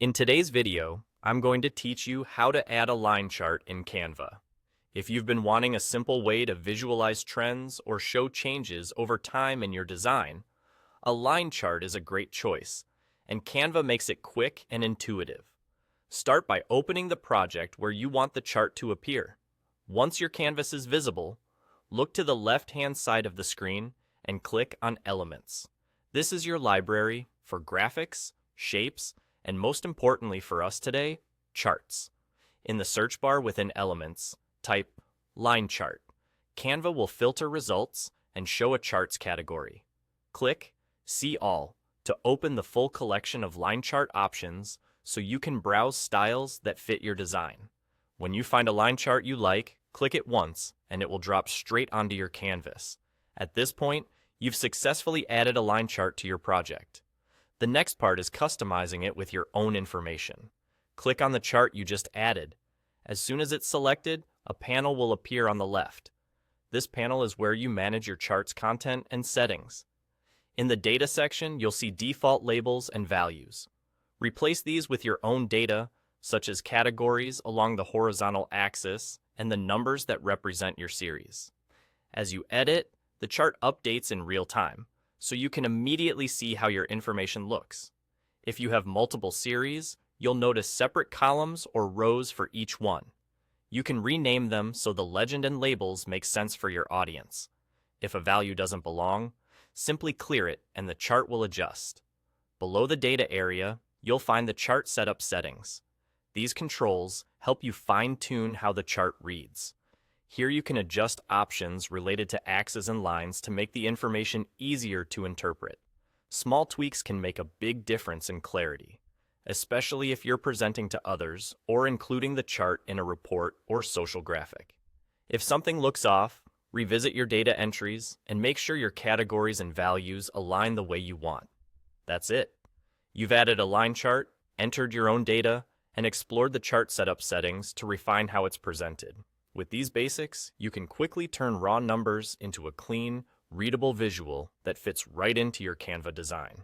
In today's video, I'm going to teach you how to add a line chart in Canva. If you've been wanting a simple way to visualize trends or show changes over time in your design, a line chart is a great choice, and Canva makes it quick and intuitive. Start by opening the project where you want the chart to appear. Once your canvas is visible, look to the left-hand side of the screen and click on Elements. This is your library for graphics, shapes, and most importantly for us today, charts. In the search bar within Elements, type Line Chart. Canva will filter results and show a charts category. Click See All to open the full collection of line chart options so you can browse styles that fit your design. When you find a line chart you like, click it once and it will drop straight onto your canvas. At this point, you've successfully added a line chart to your project. The next part is customizing it with your own information. Click on the chart you just added. As soon as it's selected, a panel will appear on the left. This panel is where you manage your chart's content and settings. In the data section, you'll see default labels and values. Replace these with your own data, such as categories along the horizontal axis and the numbers that represent your series. As you edit, the chart updates in real time, so you can immediately see how your information looks. If you have multiple series, you'll notice separate columns or rows for each one. You can rename them so the legend and labels make sense for your audience. If a value doesn't belong, simply clear it and the chart will adjust. Below the data area, you'll find the chart setup settings. These controls help you fine-tune how the chart reads. Here you can adjust options related to axes and lines to make the information easier to interpret. Small tweaks can make a big difference in clarity, especially if you're presenting to others or including the chart in a report or social graphic. If something looks off, revisit your data entries and make sure your categories and values align the way you want. That's it. You've added a line chart, entered your own data, and explored the chart setup settings to refine how it's presented. With these basics, you can quickly turn raw numbers into a clean, readable visual that fits right into your Canva design.